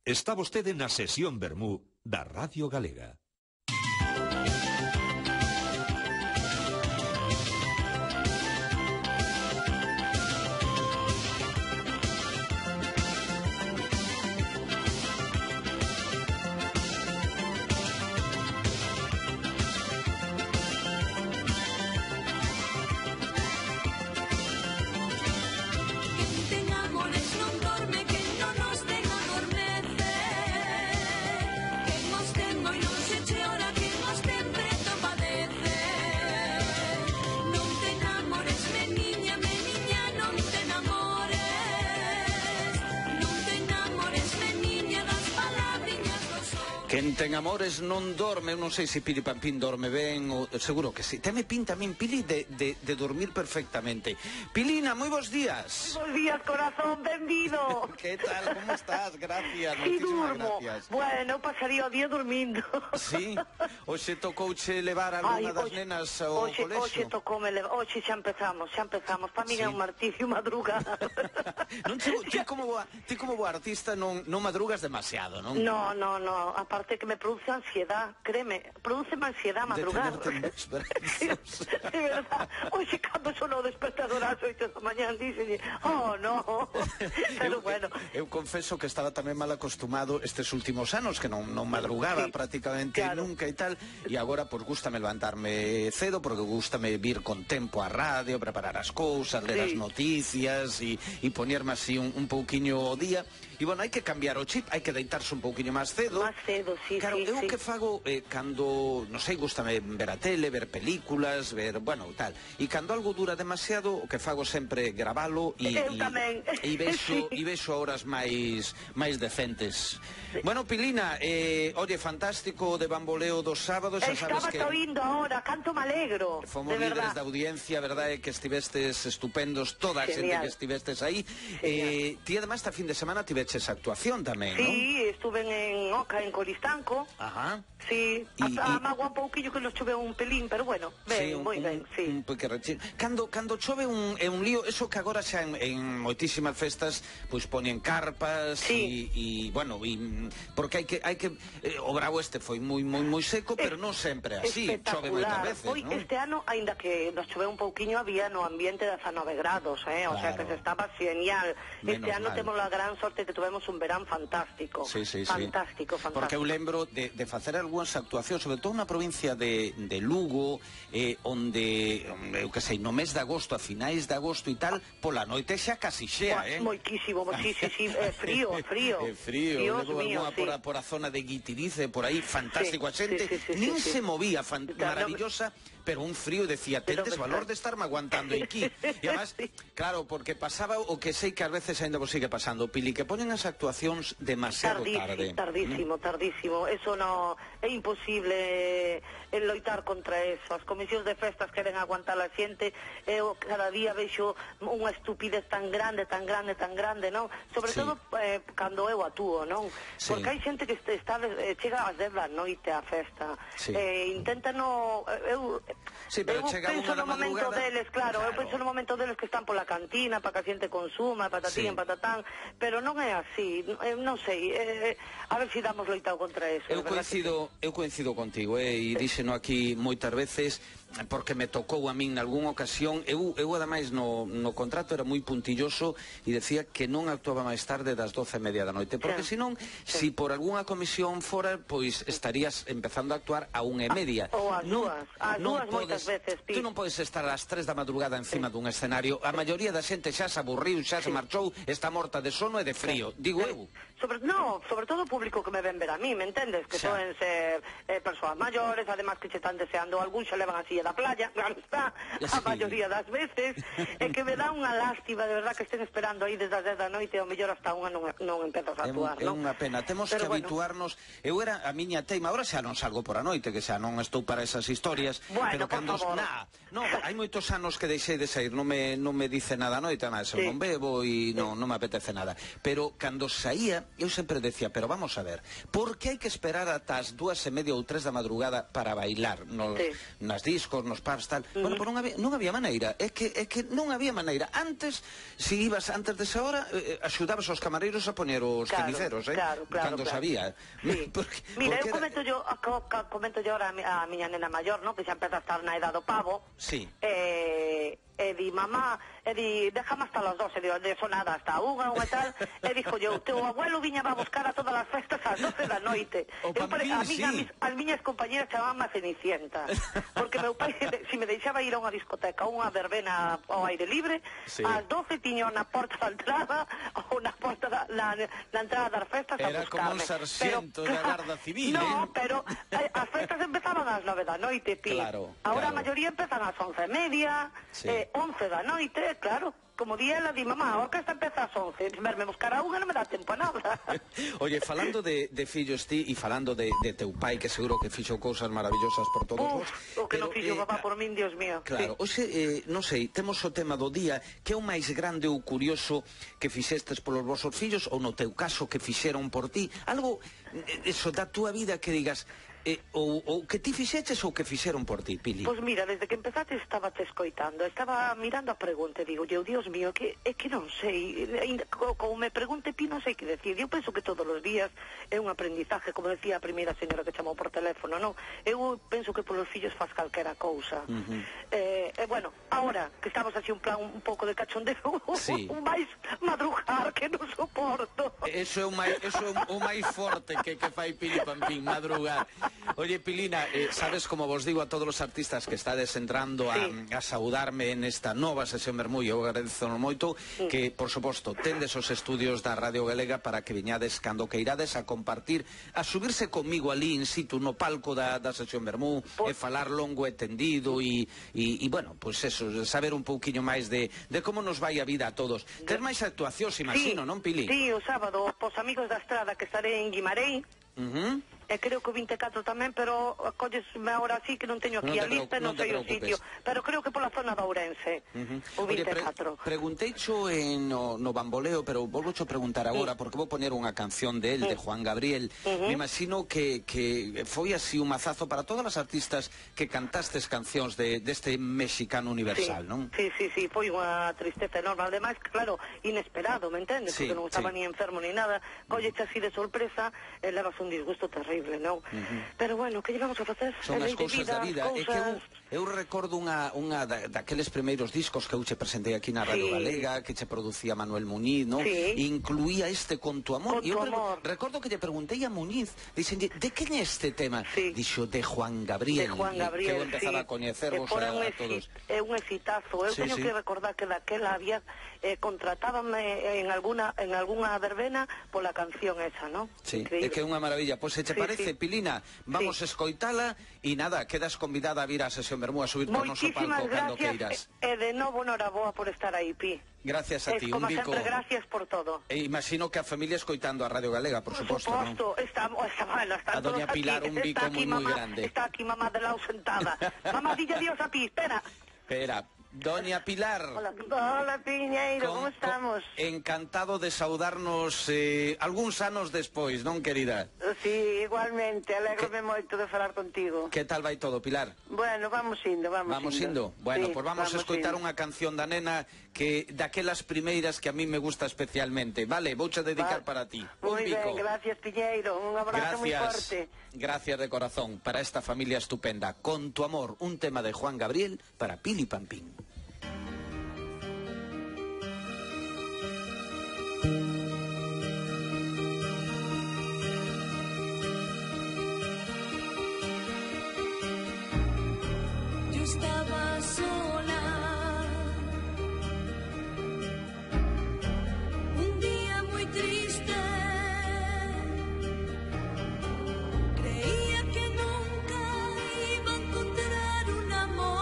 Está vostede na sesión Vermú da Radio Galega. Quen ten amores non dorme, eu non sei se Pili Pampín dorme ben, ou seguro que sí. Teme pinta a min, Pili, de dormir perfectamente. Pilina, moi bos días. Bos días, corazón, benvido. Que tal, como estás? Gracias, Sí, moitísimas durmo. gracias. Bueno, pasaría o día dormindo. Sí? Hoxe tocouche levar a alguna das nenas ao colexio? Hoxe tocoume levar, hoxe xa empezamos. Pa mí é un martirio madrugar. Non ti como boa artista non madrugas demasiado, non? No, aparte que me produce ansiedad, créeme, produce ansiedad madrugar. De tenerte nos brazos. De verdad, hoxe cando sono o despertador ás 8 da mañá dixenlle, oh no. Pero bueno. Eu confeso que estaba tamén mal acostumado estes últimos anos, que non madrugaba prácticamente nunca e tal, e agora pues gústame levantarme cedo, porque gústame vir con tempo a radio, preparar as cousas, ler as noticias e poñerme así un pouquiño o día. E bueno, hai que cambiar o chip, hai que deitarse un pouquiño máis cedo. Máis cedo, sí, claro, sí. Eu que fago cando, non sei, gústame ver a tele, ver películas, ver, bueno, tal. E cando algo dura demasiado, o que fago sempre gravalo e vexo horas máis decentes. Bueno, Pilina, oye, fantástico de bamboleo dos sábados, xa sabes que... Estaba indo ahora, canto me alegro. Fomos líderes da audiencia, verdade, que estivestes estupendos, toda a xente que estivestes aí. Ti, además, esta fin de semana tiveches actuación tamén, non? Sí, estuve en Oca, en Coristanco. Ajá. Sí, a magua un pouquillo que nos chove un pelín, pero bueno, ben, moi ben, sí. Un pequerrechín. Cando chove un lío, eso que agora xa en moitísimas festas, pois poñen carpas e bueno, porque hai que o bravo este foi moi seco, pero non sempre así, chove moitas veces, non? Este ano, aínda que nos chove un pouquiño, había no ambiente 19 grados, o sea que se estaba genial. Este ano temos a gran sorte que tuvemos un verán fantástico. Fantástico. Porque eu lembro de facer algunhas actuacións, sobre todo na provincia de Lugo, onde, eu que sei, no mes de agosto, a finais de agosto e tal, pola noite xa casi xea, Moitísimo, sí, frío. Levo algunha por a zona de Guitirice, por aí, fantástico, a xente nin se movía, maravillosa, pero un frío, decía, tendes valor de estarme aguantando aquí. E además, claro, porque pasaba o que sei que ás veces ainda vos sigue pasando, Pili, que poñen as actuacións demasiado tarde. Tardísimo. Eso no é imposible loitar contra eso. As comisións de festas queren aguantar a xente. Eu cada día vexo unha estupidez tan grande, non? Sobre todo cando eu actúo, non? Porque hai xente que chega ás 10 da noite á festa. Intenta no... Eu penso no momento deles, claro, eu penso no momento deles que están pola cantina para que a xente consuma, patatín, patatán, pero non é así, non sei, a ver se damos loitado contra eso. Eu coincido contigo, e díxeno aquí moitas veces, porque me tocou a min nalgúna ocasión. Eu ademais no contrato era moi puntilloso e decía que non actuaba máis tarde das 12:30 da noite, porque senón, se por algunha comisión fora, pois estarías empezando a actuar a 1:30. Ou ás dúas moitas veces. Tú non podes estar ás 3 da madrugada encima dun escenario. A maioría da xente xa se aburriu, xa se marchou, está morta de sono e de frío, digo eu. Sobre todo o público que me ven ver a mí, me entendes? Que soen ser persoas maiores, además que che están deseando algún, xa levan así da playa, claro está, a maioría das veces, e que me dá unha lástima, de verdad, que estén esperando aí desde as 10 da noite, ou mellor hasta unha non empezas a actuar, non? É unha pena, temos que habituarnos. Eu era a miña teima, agora xa non salgo por a noite, que xa non estou para esas historias, pero cando... Non, hai moitos anos que deixei de sair, non me dice nada a noite, además, eu non bebo e non me apetece nada, pero cando saía, eu sempre decía, pero vamos a ver, por que hai que esperar ata as 2:30 ou 3 da madrugada para bailar nas discos? cornos pavos, tal. Bueno, pues non había maneira, é que non había maneira. Antes, se ibas antes desa hora, axudabas aos camareiros a poñer os ceniceros, cando sabía. Mira, eu comento yo ahora a miña nena maior, que xa empeza a estar na edad do pavo. Sí. E di, mamá, déjame hasta las 12, digo, de eso nada, hasta unha e tal, e dixo yo, teu abuelo viña a buscar a todas as festas ás 12 da noite. As miñas compañeras chamaban a Cenicienta, porque meu pai, se me deixaba ir a unha discoteca, a unha verbena ao aire libre, ás 12 tiño na porta da entrada, ou na porta na entrada das festas a buscarme. Era como un sarxento da Garda Civil, No, pero as festas empezaban ás 9 da noite, Pi. Ahora a maioría empezan ás 11:30, 11 da noite, claro. Como di ela, di, mamá, a orquesta empeza ás 11, verme buscar a unha non me dá tempo a nada. Oye, falando de fillos ti e falando de teu pai, que seguro que fixo cousas maravillosas por todos vos. O que non fixo papá por min, Dios mío. Claro, hoxe, non sei, temos o tema do día, que é o máis grande ou curioso que fixestes polos vosos fillos, ou no teu caso que fixeron por ti, algo, eso, da túa vida que digas, ou que ti fixeches ou que fixeron por ti, Pili? Pois mira, desde que empezaste estaba te escoitando, estaba mirando a pregunta e digo, Dios mío, é que non sei, como me pregunte Pi, non sei que decir. Eu penso que todos os días é un aprendizaje, como decía a primeira señora que chamou por teléfono, non? Eu penso que polos fillos faz calquera cousa. Bueno, ahora que estamos así un plan un pouco de cachondeo, un máis madrugar que non soporto. Eso é o máis forte que fai Pili Pampín, madrugar. Oye, Pilina, sabes, como vos digo a todos os artistas que estades entrando a saudarme en esta nova sesión Bermú, eu agradezo moito que, por suposto, tendes os estudios da Radio Galega para que viñades cando que irades a compartir, a subirse comigo ali in situ no palco da sesión Bermú e falar longo e tendido e bueno, pois eso, saber un pouquiño máis de como nos vai a vida a todos. Ter máis actuacións, imagino, non, Pili? Sí, o sábado, pos Amigos da Estrada, que estaré en Guimarães. E creo que o 24 tamén, pero acollesme ahora así que non teño aquí a lista, non sei o sitio, pero creo que pola zona de Ourense, o 24. Pregunteicho no bamboleo, pero volvocho preguntar agora, porque vou poner unha canción de él, de Juan Gabriel. Me imagino que foi así un mazazo para todas as artistas que cantastes cancións deste mexicano universal, non? Sí, foi unha tristeza enorme, ademais, claro, inesperado, me entendes? Porque non estaba ni enfermo ni nada, colleche así de sorpresa, e levas un disgusto terrible. Non? Pero bueno, que llevamos a facer? Son as cousas da vida. É que eu recordo unha daqueles primeiros discos que eu che presentei aquí na Radio Galega, que che producía Manuel Muñiz, non? Incluía este Con tu amor. E eu recordo que lle preguntei a Muñiz, dixenlle, de quen é este tema? Dixo, de Juan Gabriel. De Juan Gabriel, que eu empezaba a coñecervos a todos. É un exitazo. Eu teño que recordar que daquela había contratábame en algunha verbena pola canción esa, non? Sí, é que é unha maravilla. Pois se che parece, Pilina, vamos a escoitala e nada, quedas convidada a vir á sesión Bermú a subir por noso palco cando queiras. E de novo noraboa por estar aí, Pi. Gracias a ti, un bico. Como sempre, gracias por todo. E imagino que a familia escoitando a Radio Galega, por suposto, non? Está a doña Pilar un bico moi grande. Está aquí mamá de lado sentada. Mamá, dille adiós a Pi, espera. Espera. Doña Pilar. Hola, Piñeiro, como estamos? Encantado de saudarnos algúns anos despois, non, querida? Sí, igualmente, alégrome moito de falar contigo. Que tal vai todo, Pilar? Bueno, vamos indo. Vamos indo? Bueno, pois vamos a escoitar unha canción da nena que daquelas primeiras que a mí me gusta especialmente. Vale, vouche dedicar para ti. Moi ben, gracias, Piñeiro, un abrazo moi forte. Gracias de corazón para esta familia estupenda. Con tu amor, un tema de Juan Gabriel para Pili Pampín. Yo estaba sola, un día muy triste, creía que nunca iba a encontrar un amor.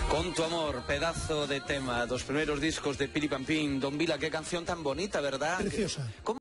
Con tu amor, pedazo de tema, dos primeros discos de Pili Pampín. Don Vila, qué canción tan bonita, ¿verdad? Preciosa. ¿Cómo